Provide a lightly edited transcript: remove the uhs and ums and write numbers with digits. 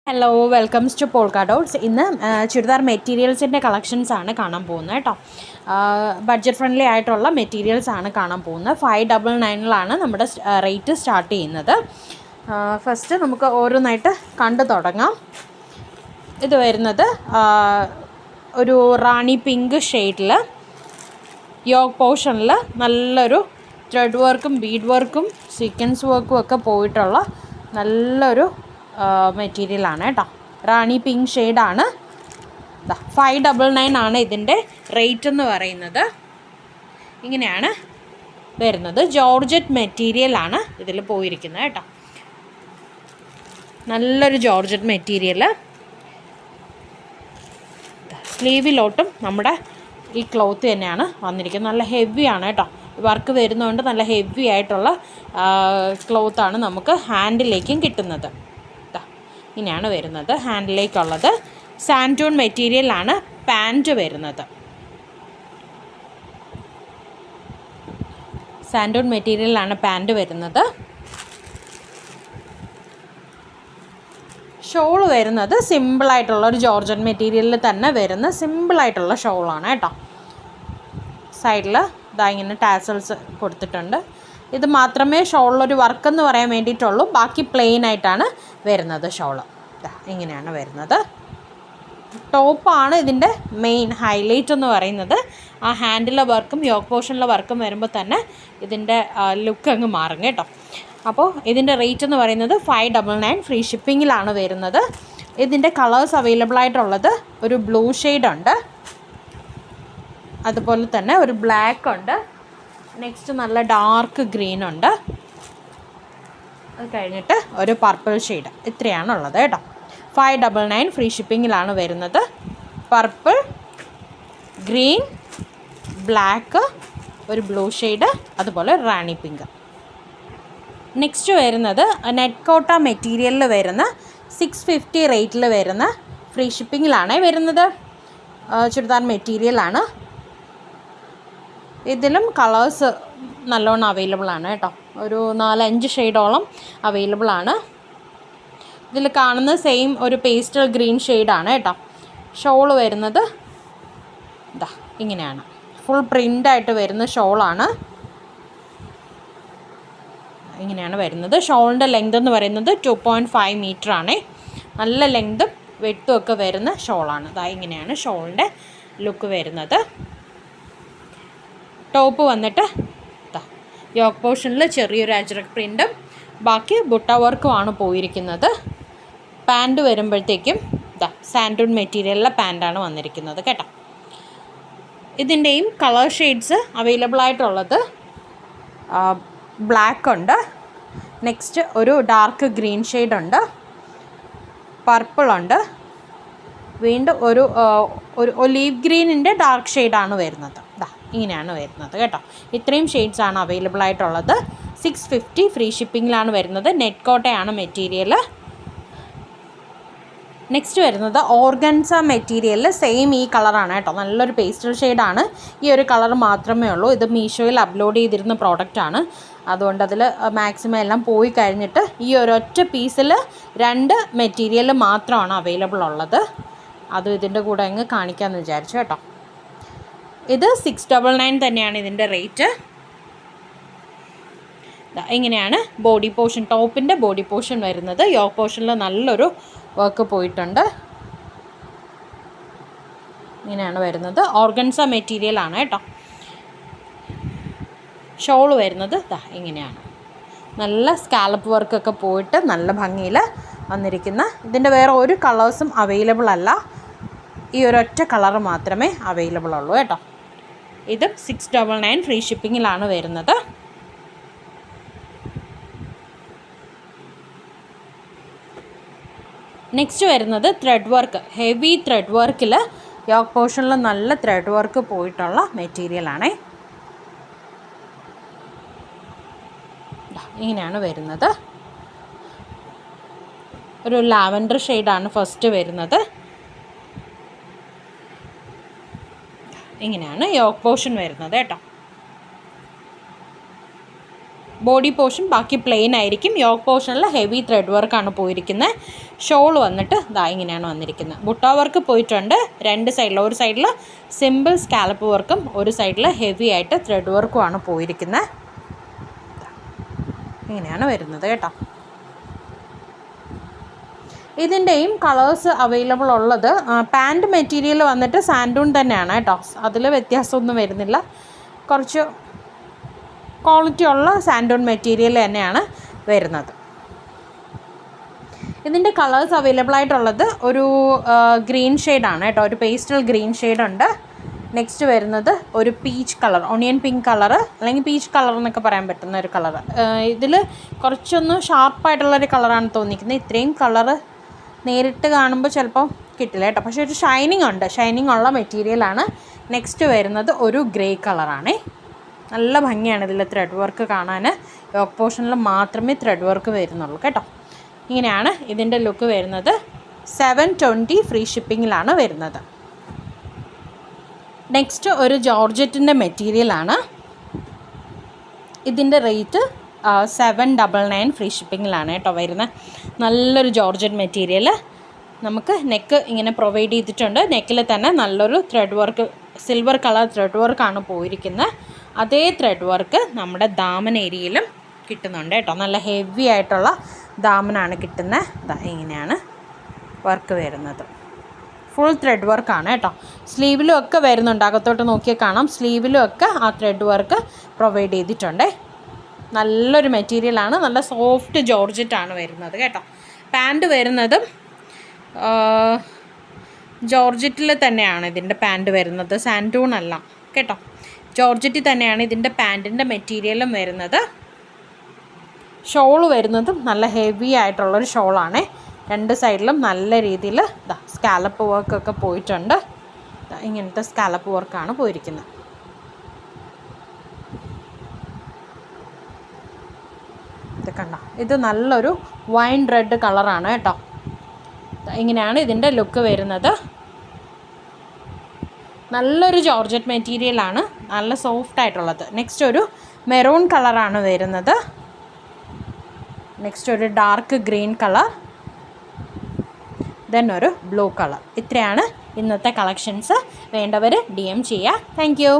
Hello, welcomes to polka dots. ഇന്ന് ചുരിദാർ മെറ്റീരിയൽസിൻ്റെ കളക്ഷൻസാണ് കാണാൻ പോകുന്നത് കേട്ടോ. ബഡ്ജറ്റ് ഫ്രണ്ട്ലി ആയിട്ടുള്ള മെറ്റീരിയൽസാണ് കാണാൻ പോകുന്നത്. 599 നമ്മുടെ റേറ്റ് സ്റ്റാർട്ട് ചെയ്യുന്നത്. ഫസ്റ്റ് നമുക്ക് ഓരോന്നായിട്ട് കണ്ടു തുടങ്ങാം. ഇത് വരുന്നത് ഒരു റാണി പിങ്ക് ഷെയ്ഡിൽ യോഗ് പോർഷനിൽ നല്ലൊരു ത്രെഡ് വർക്കും ബീഡ് വർക്കും സീക്വൻസ് വർക്കും ഒക്കെ പോയിട്ടുള്ള നല്ലൊരു മെറ്റീരിയലാണ് കേട്ടോ. റാണി പിങ്ക് ഷെയ്ഡാണ്. 599 ആണ് ഇതിൻ്റെ റേറ്റ് എന്ന് പറയുന്നത്. ഇങ്ങനെയാണ് വരുന്നത്. ജോർജറ്റ് മെറ്റീരിയലാണ് ഇതിൽ പോയിരിക്കുന്നത് കേട്ടോ. നല്ലൊരു ജോർജറ്റ് മെറ്റീരിയൽ. സ്ലീവിലോട്ടും നമ്മുടെ ഈ ക്ലോത്ത് തന്നെയാണ് വന്നിരിക്കുന്നത്. നല്ല ഹെവിയാണ് കേട്ടോ. വർക്ക് വരുന്നതുകൊണ്ട് നല്ല ഹെവി ആയിട്ടുള്ള ക്ലോത്താണ് നമുക്ക് ഹാൻഡിലേക്കും കിട്ടുന്നത്. ഇങ്ങനെയാണ് വരുന്നത്. ഹാൻഡിലേക്കുള്ളത് സാൻറ്റൂൺ മെറ്റീരിയലാണ് പാൻറ്റ് വരുന്നത്. സാൻറ്റൂൺ മെറ്റീരിയലാണ് പാൻറ്റ് വരുന്നത്. ഷോൾ വരുന്നത് സിമ്പിളായിട്ടുള്ള ഒരു ജോർജറ്റ് മെറ്റീരിയലിൽ തന്നെ വരുന്ന സിമ്പിളായിട്ടുള്ള ഷോളാണ് കേട്ടോ. സൈഡിൽ ഇങ്ങനെ ടാസൽസ് കൊടുത്തിട്ടുണ്ട്. ഇത് മാത്രമേ ഷോളിലൊരു വർക്കെന്ന് പറയാൻ വേണ്ടിയിട്ടുള്ളൂ. ബാക്കി പ്ലെയിൻ ആയിട്ടാണ് വരുന്നത് ഷോള്. ഇങ്ങനെയാണ് വരുന്നത്. ടോപ്പാണ് ഇതിൻ്റെ മെയിൻ ഹൈലൈറ്റ് എന്ന് പറയുന്നത്. ആ ഹാൻഡിലെ വർക്കും യോഗ് പോർഷനിലെ വർക്കും വരുമ്പോൾ തന്നെ ഇതിൻ്റെ ലുക്ക് അങ്ങ് മാറും കേട്ടോ. അപ്പോൾ ഇതിൻ്റെ റേറ്റ് എന്ന് പറയുന്നത് 599. ഫ്രീ ഷിപ്പിങ്ങിലാണ് വരുന്നത്. ഇതിൻ്റെ കളേഴ്സ് അവൈലബിൾ ആയിട്ടുള്ളത് ഒരു ബ്ലൂ ഷെയ്ഡുണ്ട്, അതുപോലെ തന്നെ ഒരു ബ്ലാക്ക് ഉണ്ട്, നെക്സ്റ്റ് നല്ല ഡാർക്ക് ഗ്രീൻ ഉണ്ട്, അത് കഴിഞ്ഞിട്ട് ഒരു പർപ്പിൾ ഷെയ്ഡ്. ഇത്രയാണുള്ളത് കേട്ടോ. 599 ഫ്രീ ഷിപ്പിങ്ങിലാണ് വരുന്നത്. പർപ്പിൾ, ഗ്രീൻ, ബ്ലാക്ക്, ഒരു ബ്ലൂ ഷെയ്ഡ്, അതുപോലെ റാണി പിങ്ക്. നെക്സ്റ്റ് വരുന്നത് നെറ്റ് കോട്ട മെറ്റീരിയലിൽ വരുന്ന 650 റേറ്റിൽ വരുന്ന ഫ്രീ ഷിപ്പിങ്ങിലാണ് വരുന്നത്. ചുരിദാർ മെറ്റീരിയലാണ്. ഇതിലും കളേഴ്സ് നല്ലോണം അവൈലബിൾ ആണ് കേട്ടോ. ഒരു 4-5 ഷെയ്ഡോളം അവൈലബിൾ ആണ്. ഇതിൽ കാണുന്ന സെയിം ഒരു പേസ്റ്റൽ ഗ്രീൻ ഷെയ്ഡാണ് കേട്ടോ. ഷോൾ വരുന്നത് ഇങ്ങനെയാണ്. ഫുൾ പ്രിൻ്റായിട്ട് വരുന്ന ഷോളാണ്. ഇങ്ങനെയാണ് വരുന്നത്. ഷോളിൻ്റെ ലെങ്ത് എന്ന് പറയുന്നത് 2.5 മീറ്റർ ആണ്. നല്ല ലെങ്തും വെട്ടും ഒക്കെ വരുന്ന ഷോളാണ്. ഇങ്ങനെയാണ് ഷോളിൻ്റെ ലുക്ക് വരുന്നത്. ടോപ്പ് വന്നിട്ട് യോഗ് പോർഷനിൽ ചെറിയൊരു അജ്രക് പ്രിൻറ്റും ബാക്കി ബുട്ട വർക്കുമാണ് പോയിരിക്കുന്നത്. പാൻറ്റ് വരുമ്പോഴത്തേക്കും സാൻറ്റൂൺ മെറ്റീരിയലിലെ പാൻറ്റാണ് വന്നിരിക്കുന്നത് കേട്ടോ. ഇതിൻ്റെയും കളർ ഷെയ്ഡ്സ് അവൈലബിൾ ആയിട്ടുള്ളത് ബ്ലാക്ക് ഉണ്ട്, നെക്സ്റ്റ് ഒരു ഡാർക്ക് ഗ്രീൻ ഷെയ്ഡുണ്ട്, പർപ്പിളുണ്ട്, വീണ്ടും ഒരു ഒലീവ് ഗ്രീനിൻ്റെ ഡാർക്ക് ഷെയ്ഡാണ് വരുന്നത്. ഇങ്ങനെയാണ് വരുന്നത് കേട്ടോ. ഇത്രയും ഷെയ്ഡ്സാണ് അവൈലബിൾ ആയിട്ടുള്ളത്. 650 ഫ്രീ ഷിപ്പിങ്ങിലാണ് വരുന്നത്. നെറ്റ് കോട്ടയാണ് മെറ്റീരിയൽ. നെക്സ്റ്റ് വരുന്നത് ഓർഗൻസ മെറ്റീരിയലിൽ സെയിം ഈ കളറാണ് കേട്ടോ. നല്ലൊരു പേസ്റ്റൽ ഷെയ്ഡാണ്. ഈ ഒരു കളർ മാത്രമേ ഉള്ളൂ. ഇത് മീഷോയിൽ അപ്ലോഡ് ചെയ്തിരുന്ന പ്രോഡക്റ്റാണ്. അതുകൊണ്ട് അതിൽ മാക്സിമം എല്ലാം പോയി കഴിഞ്ഞിട്ട് ഈ ഒരൊറ്റ പീസിൽ 2 മെറ്റീരിയൽ മാത്രമാണ് അവൈലബിൾ ഉള്ളത്. അതും ഇതിൻ്റെ കൂടെ അങ്ങ് കാണിക്കാമെന്ന് വിചാരിച്ചു കേട്ടോ. ഇത് 699 തന്നെയാണ് ഇതിൻ്റെ റേറ്റ്. ഇങ്ങനെയാണ് ബോഡി പോർഷൻ, ടോപ്പിൻ്റെ ബോഡി പോർഷൻ വരുന്നത്. യോഗ് പോർഷനിൽ നല്ലൊരു വർക്ക് പോയിട്ടുണ്ട്. ഇങ്ങനെയാണ് വരുന്നത്. ഓർഗൻസ മെറ്റീരിയലാണ് കേട്ടോ. ഷോൾ വരുന്നത് ഇങ്ങനെയാണ്. നല്ല സ്കാലപ്പ് വർക്കൊക്കെ പോയിട്ട് നല്ല ഭംഗിയിൽ വന്നിരിക്കുന്ന. ഇതിൻ്റെ വേറെ ഒരു കളേഴ്സും അവൈലബിൾ അല്ല. ഈ ഒരൊറ്റ കളർ മാത്രമേ അവൈലബിൾ ഉള്ളൂ കേട്ടോ. ഇത് 699 ഫ്രീ ഷിപ്പിങ്ങിലാണ് വരുന്നത്. നെക്സ്റ്റ് വരുന്നത് ത്രെഡ് വർക്ക്, ഹെവി ത്രെഡ് വർക്കിൽ യോഗ് പോർഷനിൽ നല്ല ത്രെഡ് വർക്ക് പോയിട്ടുള്ള മെറ്റീരിയലാണേ. ഇങ്ങനെയാണ് വരുന്നത്. ഒരു ലാവൻഡർ ഷെയ്ഡാണ് ഫസ്റ്റ് വരുന്നത്. ഇങ്ങനെയാണ് യോഗ് പോർഷൻ വരുന്നത് കേട്ടോ. ബോഡി പോർഷൻ ബാക്കി പ്ലെയിൻ ആയിരിക്കും. യോക്ക് പോർഷനിൽ ഹെവി ത്രെഡ് വർക്കാണ് പോയിരിക്കുന്നത്. ഷോൾ വന്നിട്ട് ദാ ഇങ്ങനെയാണ് വന്നിരിക്കുന്നത്. ബുട്ട വർക്ക് പോയിട്ടുണ്ട് രണ്ട് സൈഡിൽ. ഒരു സൈഡിൽ സിമ്പിൾ സ്കാലപ്പ് വർക്കും ഒരു സൈഡിൽ ഹെവി ആയിട്ട് ത്രെഡ് വർക്കുമാണ് പോയിരിക്കുന്നത്. ഇങ്ങനെയാണ് വരുന്നത് കേട്ടോ. ഇതിൻ്റെയും കളേഴ്സ് അവൈലബിൾ ഉള്ളത് പാൻറ്റ് മെറ്റീരിയൽ വന്നിട്ട് സാൻഡൂൺ തന്നെയാണ് കേട്ടോ. അതിൽ വ്യത്യാസമൊന്നും വരുന്നില്ല. കുറച്ച് ക്വാളിറ്റി ഉള്ള സാൻഡൂൺ മെറ്റീരിയൽ തന്നെയാണ് വരുന്നത്. ഇതിൻ്റെ കളേഴ്സ് അവൈലബിൾ ആയിട്ടുള്ളത് ഒരു ഗ്രീൻ ഷെയ്ഡാണ് കേട്ടോ. ഒരു പേസ്റ്റൽ ഗ്രീൻ ഷെയ്ഡുണ്ട്. നെക്സ്റ്റ് വരുന്നത് ഒരു peach colour, onion pink colour അല്ലെങ്കിൽ പീച്ച് കളർ എന്നൊക്കെ പറയാൻ പറ്റുന്ന ഒരു കളർ. ഇതിൽ കുറച്ചൊന്ന് ഷാർപ്പായിട്ടുള്ളൊരു കളറാണ് തോന്നിക്കുന്നത്. ഇത്രയും കളറ് നേരിട്ട് കാണുമ്പോൾ ചിലപ്പോൾ കിട്ടില്ല കേട്ടോ. പക്ഷേ ഒരു ഷൈനിങ് ഉണ്ട്, ഷൈനിങ് ഉള്ള മെറ്റീരിയലാണ്. നെക്സ്റ്റ് വരുന്നത് ഒരു ഗ്രേ കളറാണേ. നല്ല ഭംഗിയാണ് ഇതിൽ ത്രെഡ് വർക്ക് കാണാൻ. യോക്ക് പോർഷനിൽ മാത്രമേ ത്രെഡ് വർക്ക് വരുന്നുള്ളൂ കേട്ടോ. ഇങ്ങനെയാണ് ഇതിൻ്റെ ലുക്ക് വരുന്നത്. 720 ഫ്രീ ഷിപ്പിങ്ങിലാണ് വരുന്നത്. നെക്സ്റ്റ് ഒരു ജോർജറ്റിൻ്റെ മെറ്റീരിയലാണ്. ഇതിൻ്റെ റേറ്റ് 799 ഫ്രീ ഷിപ്പിങ്ങിലാണ് കേട്ടോ വരുന്നത്. നല്ലൊരു ജോർജറ്റ് മെറ്റീരിയൽ. നമുക്ക് നെക്ക് ഇങ്ങനെ പ്രൊവൈഡ് ചെയ്തിട്ടുണ്ട്. നെക്കിൽ തന്നെ നല്ലൊരു thread work, silver colour thread വർക്കാണ് പോയിരിക്കുന്നത്. അതേ ത്രെഡ് വർക്ക് നമ്മുടെ ദാമൻ ഏരിയയിലും കിട്ടുന്നുണ്ട് കേട്ടോ. നല്ല ഹെവി ആയിട്ടുള്ള ദാമനാണ് കിട്ടുന്നത്. ഇങ്ങനെയാണ് വർക്ക് വരുന്നത്. ഫുൾ ത്രെഡ് വർക്കാണ് കേട്ടോ. സ്ലീവിലും ഒക്കെ വരുന്നുണ്ട്. അകത്തോട്ട് നോക്കിയാൽ കാണാം. സ്ലീവിലും ഒക്കെ ആ ത്രെഡ് വർക്ക് പ്രൊവൈഡ് ചെയ്തിട്ടുണ്ട്. നല്ലൊരു മെറ്റീരിയലാണ്. നല്ല സോഫ്റ്റ് ജോർജറ്റാണ് വരുന്നത് കേട്ടോ. പാൻറ്റ് വരുന്നതും ജോർജറ്റിൽ തന്നെയാണ് ഇതിൻ്റെ പാൻറ്റ് വരുന്നത്. സാൻഡൂൺ അല്ല കേട്ടോ. ജോർജറ്റിൽ തന്നെയാണ് ഇതിൻ്റെ പാൻറ്റിൻ്റെ മെറ്റീരിയലും വരുന്നത്. ഷോൾ വരുന്നതും നല്ല ഹെവി ആയിട്ടുള്ളൊരു ഷോളാണ്. രണ്ട് സൈഡിലും നല്ല രീതിയിൽ സ്കാലപ്പ് വർക്കൊക്കെ പോയിട്ടുണ്ട്. ഇങ്ങനത്തെ സ്കാലപ്പ് വർക്കാണ് പോയിരിക്കുന്നത്. ഇത് കണ്ടോ, ഇത് നല്ലൊരു വൈൻ റെഡ് കളറാണ് കേട്ടോ. ഇങ്ങനെയാണ് ഇതിൻ്റെ ലുക്ക് വരുന്നത്. നല്ലൊരു ജോർജറ്റ് മെറ്റീരിയലാണ്, നല്ല സോഫ്റ്റ് ആയിട്ടുള്ളത്. നെക്സ്റ്റ് ഒരു മെറൂൺ കളറാണ് വരുന്നത്. നെക്സ്റ്റ് ഒരു ഡാർക്ക് ഗ്രീൻ കളർ, ദെൻ ഒരു ബ്ലൂ കളർ. ഇത്രയാണ് ഇന്നത്തെ കളക്ഷൻസ്. വേണ്ടവർ DM ചെയ്യുക. Thank you.